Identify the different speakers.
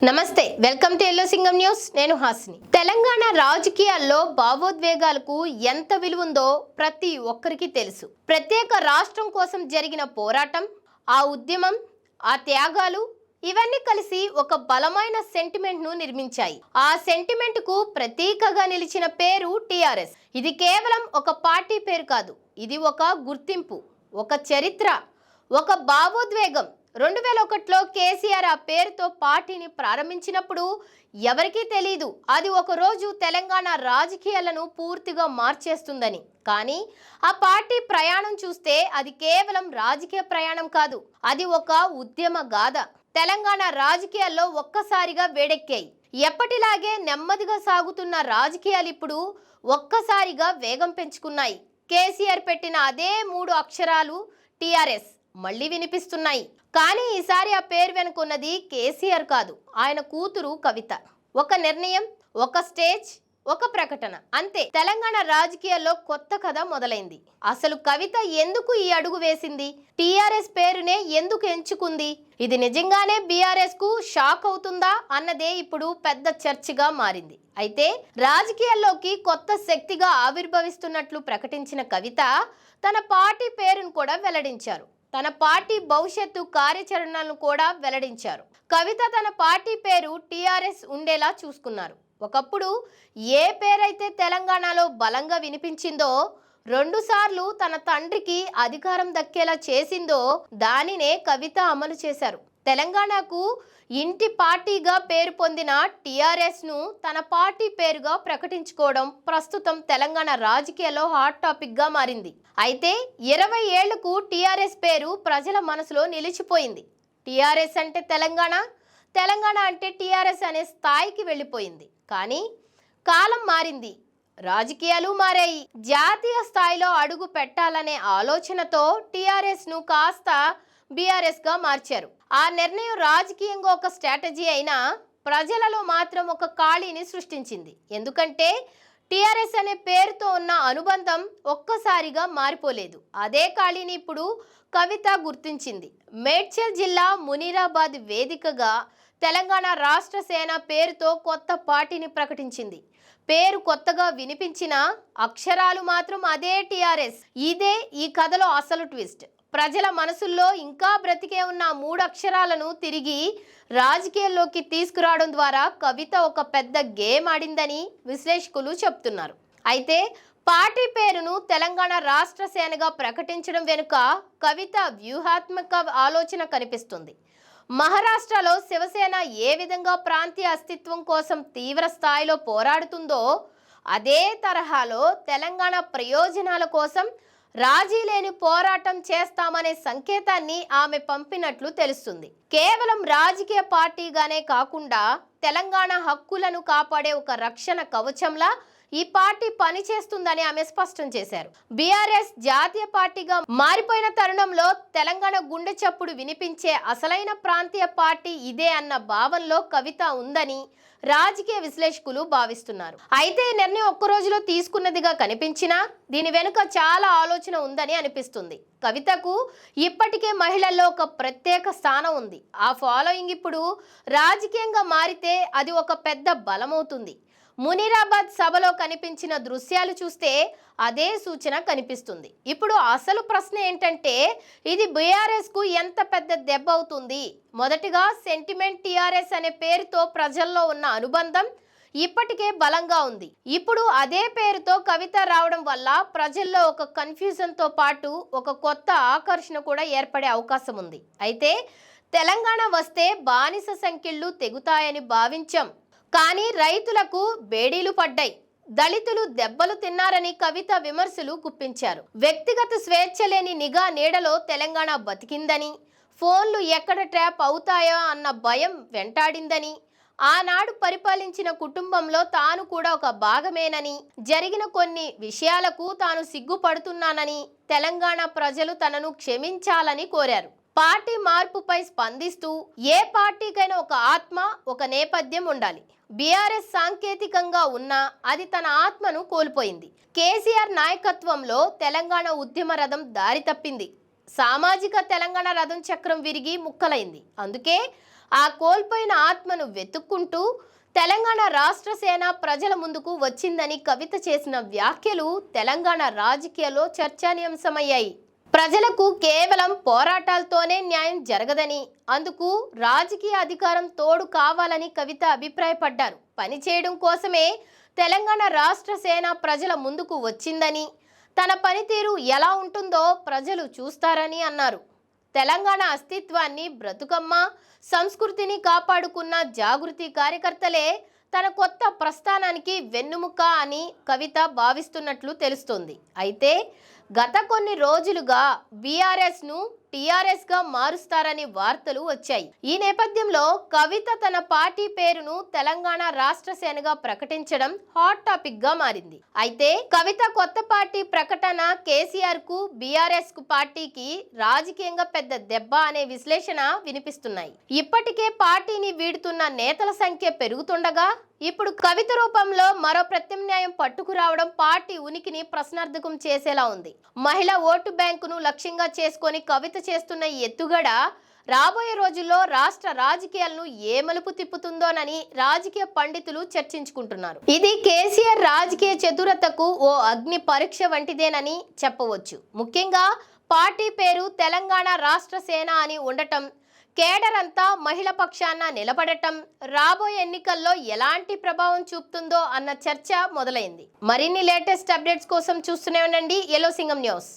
Speaker 1: నమస్తే, welcome to yellow Singam news. నేను హాసిని. తెలంగాణ రాజకీయాల్లో భావోద్వేగాలకు ఎంత విలువ ఉందో ప్రతి ఒక్కరికి తెలుసు. ప్రత్యేక రాష్ట్రం కోసం జరిగిన పోరాటం, ఆ ఉద్యమం, ఆ త్యాగాలు ఇవన్నీ కలిసి ఒక బలమైన సెంటిమెంట్ ను నిర్మించాయి. ఆ సెంటిమెంట్ కు ప్రతీకగా నిలిచిన పేరు టిఆర్ఎస్. ఇది కేవలం ఒక పార్టీ పేరు కాదు, ఇది ఒక గుర్తింపు, ఒక చరిత్ర, ఒక భావోద్వేగం. 2001లో కేసీఆర్ ఆ పేరుతో పార్టీని ప్రారంభించినప్పుడు ఎవరికీ తెలియదు అది ఒక రోజు తెలంగాణ రాజకీయాలను పూర్తిగా మార్చేస్తుందని. కానీ ఆ పార్టీ ప్రయాణం చూస్తే అది కేవలం రాజకీయ ప్రయాణం కాదు, అది ఒక ఉద్యమ గాథ. తెలంగాణ రాజకీయాల్లో ఒక్కసారిగా వేడెక్కాయి. ఎప్పటిలాగే నెమ్మదిగా సాగుతున్న రాజకీయాలు ఇప్పుడు ఒక్కసారిగా వేగం పెంచుకున్నాయి. కేసీఆర్ పెట్టిన అదే 3 అక్షరాలు టిఆర్ఎస్ మళ్ళీ వినిపిస్తున్నాయి. కానీ ఈసారి ఆ పేరు వెనుకున్నది కేసీఆర్ కాదు, ఆయన కూతురు కవిత. ఒక నిర్ణయం, ఒక స్టేజ్, ఒక ప్రకటన, అంతే. తెలంగాణ రాజకీయాల్లో కొత్త కథ మొదలైంది. అసలు కవిత ఎందుకు ఈ అడుగు వేసింది? టిఆర్ఎస్ పేరునే ఎందుకు ఎంచుకుంది? ఇది నిజంగానే బీఆర్ఎస్ కు షాక్ అవుతుందా అన్నదే ఇప్పుడు పెద్ద చర్చగా మారింది. అయితే రాజకీయాల్లోకి కొత్త శక్తిగా ఆవిర్భవిస్తున్నట్లు ప్రకటించిన కవిత తన పార్టీ పేరును కూడా వెల్లడించారు. తన పార్టీ భవిష్యత్తు కార్యాచరణలను కూడా వెల్లడించారు. కవిత తన పార్టీ పేరు టిఆర్ఎస్ ఉండేలా చూసుకున్నారు. ఒకప్పుడు ఏ పేరైతే తెలంగాణలో బలంగా వినిపించిందో, 2 సార్లు తన తండ్రికి అధికారం దక్కేలా చేసిందో దానినే కవిత అమలు చేశారు. తెలంగాణకు ఇంటి పార్టీగా పేరు పొందిన టిఆర్ఎస్ ను తన పార్టీ పేరుగా ప్రకటించుకోవడం ప్రస్తుతం తెలంగాణ రాజకీయాల్లో హాట్ టాపిక్ గా మారింది. అయితే 20 ఏళ్లకు టిఆర్ఎస్ పేరు ప్రజల మనసులో నిలిచిపోయింది. టిఆర్ఎస్ అంటే తెలంగాణ, తెలంగాణ అంటే టిఆర్ఎస్ అనే స్థాయికి వెళ్ళిపోయింది. కానీ కాలం మారింది, రాజకీయాలు మారాయి. జాతీయ స్థాయిలో అడుగు పెట్టాలనే ఆలోచనతో టిఆర్ఎస్ ను కాస్త బీఆర్ఎస్ గా మార్చారు. ఆ నిర్ణయం రాజకీయంగా ఒక స్ట్రాటజీ అయినా ప్రజలలో మాత్రం ఒక ఖాళీని సృష్టించింది. ఎందుకంటే టిఆర్ఎస్ అనే పేరుతో ఉన్న అనుబంధం ఒక్కసారిగా మారిపోలేదు. అదే ఖాళీని ఇప్పుడు కవిత గుర్తించింది. మేడ్చల్ జిల్లా మునీరాబాద్ వేదికగా తెలంగాణ రాష్ట్ర సేన పేరుతో కొత్త పార్టీని ప్రకటించింది. పేరు కొత్తగా వినిపించిన అక్షరాలు మాత్రం అదే టిఆర్ఎస్. ఇదే ఈ కథలో అసలు ట్విస్ట్. ప్రజల మనసుల్లో ఇంకా బ్రతికే ఉన్న 3 అక్షరాలను తిరిగి రాజకీయాల్లోకి తీసుకురావడం ద్వారా కవిత ఒక పెద్ద గేమ్ ఆడిందని విశ్లేషకులు చెప్తున్నారు. అయితే పార్టీ పేరును తెలంగాణ రాష్ట్ర సేనగా ప్రకటించడం వెనుక కవిత వ్యూహాత్మక ఆలోచన కనిపిస్తుంది. మహారాష్ట్రలో శివసేన ఏ విధంగా ప్రాంతీయ అస్తిత్వం కోసం తీవ్ర స్థాయిలో పోరాడుతుందో అదే తరహాలో తెలంగాణ ప్రయోజనాల కోసం రాజీ లేని పోరాటం చేస్తామనే సంకేతాన్ని ఆమె పంపినట్లు తెలుస్తుంది. కేవలం రాజకీయ పార్టీగానే కాకుండా తెలంగాణ హక్కులను కాపాడే ఒక రక్షణ కవచంలా ఈ పార్టీ పనిచేస్తుందని ఆమె స్పష్టం చేశారు. బీఆర్ఎస్ జాతీయ పార్టీగా మారిపోయిన తరుణంలో తెలంగాణ గుండె చప్పుడు వినిపించే అసలైన ప్రాంతీయ పార్టీ ఇదే అన్న భావనలో కవిత ఉందని రాజకీయ విశ్లేషకులు భావిస్తున్నారు. అయితే ఈ నిర్ణయం ఒక్క రోజులో తీసుకున్నదిగా కనిపించినా దీని వెనుక చాలా ఆలోచన ఉందని అనిపిస్తుంది. కవితకు ఇప్పటికే మహిళల్లో ఒక ప్రత్యేక స్థానం ఉంది. ఆ ఫాలోయింగ్ ఇప్పుడు రాజకీయంగా మారితే అది ఒక పెద్ద బలమవుతుంది. మునీరాబాద్ సభలో కనిపించిన దృశ్యాలు చూస్తే అదే సూచన కనిపిస్తుంది. ఇప్పుడు అసలు ప్రశ్న ఏంటంటే ఇది బీఆర్ఎస్ కు ఎంత పెద్ద దెబ్బ అవుతుంది? మొదటిగా సెంటిమెంట్. టిఆర్ఎస్ అనే పేరుతో ప్రజల్లో ఉన్న అనుబంధం ఇప్పటికే బలంగా ఉంది. ఇప్పుడు అదే పేరుతో కవిత రావడం వల్ల ప్రజల్లో ఒక కన్ఫ్యూజన్ తో పాటు ఒక కొత్త ఆకర్షణ కూడా ఏర్పడే అవకాశం ఉంది. అయితే తెలంగాణ వస్తే బానిస సంఖ్యలు తెగుతాయని భావించాం, కానీ రైతులకు బేడీలు పడ్డాయి, దళితులు దెబ్బలు తిన్నారని కవిత విమర్శలు గుప్పించారు. వ్యక్తిగత స్వేచ్ఛ లేని నిఘా నీడలో తెలంగాణ బతికిందని, ఫోన్లు ఎక్కడ ట్రాప్ అవుతాయో అన్న భయం వెంటాడిందని, ఆనాడు పరిపాలించిన కుటుంబంలో తాను కూడా ఒక భాగమేనని, జరిగిన కొన్ని విషయాలకు తాను సిగ్గుపడుతున్నానని, తెలంగాణ ప్రజలు తనను క్షమించాలని కోరారు. పార్టీ మార్పుపై స్పందిస్తూ ఏ పార్టీకైనా ఒక ఆత్మ, ఒక నేపథ్యం ఉండాలి. బీఆర్ఎస్ సాంకేతికంగా ఉన్నా అది తన ఆత్మను కోల్పోయింది. కేసీఆర్ నాయకత్వంలో తెలంగాణ ఉద్యమ రథం దారి తప్పింది. సామాజిక తెలంగాణ రథం చక్రం విరిగి ముక్కలైంది. అందుకే ఆ కోల్పోయిన ఆత్మను వెతుక్కుంటూ తెలంగాణ రాష్ట్ర సేన ప్రజల ముందుకు వచ్చిందని కవిత చేసిన వ్యాఖ్యలు తెలంగాణ రాజకీయాల్లో చర్చానీయాంశమయ్యాయి. ప్రజలకు కేవలం పోరాటాలతోనే న్యాయం జరగదని, అందుకు రాజకీయ అధికారం తోడు కావాలని కవిత అభిప్రాయపడ్డారు. పనిచేయడం కోసమే తెలంగాణ రాష్ట్ర సేన ప్రజల ముందుకు వచ్చిందని, తన పనితీరు ఎలా ఉంటుందో ప్రజలు చూస్తారని అన్నారు. తెలంగాణ అస్తిత్వాన్ని, బ్రతుకమ్మ సంస్కృతిని కాపాడుకున్న జాగృతి కార్యకర్తలే తన కొత్త ప్రస్థానానికి వెన్నుముక అని కవిత భావిస్తున్నట్లు తెలుస్తోంది. అయితే గత కొన్ని రోజులుగా బీఆర్ఎస్ ను టీఆర్ఎస్ గా మారుస్తారని వార్తలు వచ్చాయి. ఈ నేపథ్యంలో కవిత తన పార్టీ పేరును తెలంగాణ రాష్ట్ర సేనగా ప్రకటించడం హాట్ టాపిక్ గా మారింది. అయితే కవిత కొత్త పార్టీ ప్రకటన కేసీఆర్ కు, బీఆర్ఎస్ కు పార్టీకి రాజకీయంగా పెద్ద దెబ్బ అనే విశ్లేషణ వినిపిస్తున్నాయి. ఇప్పటికే పార్టీని వీడుతున్న నేతల సంఖ్య పెరుగుతుండగా ఇప్పుడు కవిత రూపంలో మరో ప్రత్యామ్నాయం పట్టుకురావడం పార్టీ ఉనికిని ప్రశ్నార్థకం చేసేలా ఉంది. మహిళా ఓటు బ్యాంకును లక్ష్యంగా చేసుకొని కవిత చేస్తున్న ఈ ఎత్తుగడ రాబోయే రోజుల్లో రాష్ట్ర రాజకీయాలను ఏ మలుపు తిప్పుతుందోనని రాజకీయ పండితులు చర్చించుకుంటున్నారు. ఇది కేసీఆర్ రాజకీయ చతురతకు ఓ అగ్ని పరీక్ష వంటిదేనని చెప్పవచ్చు. ముఖ్యంగా పార్టీ పేరు తెలంగాణ రాష్ట్ర సేన అని ఉండటం, కేడర్ అంతా మహిళ పక్షాన నిలబడటం రాబోయే ఎన్నికల్లో ఎలాంటి ప్రభావం చూపుతుందో అన్న చర్చ మొదలైంది. మరిన్ని లేటెస్ట్ అప్డేట్స్ కోసం చూస్తూనే ఉండండి ఎల్లో సింగం న్యూస్.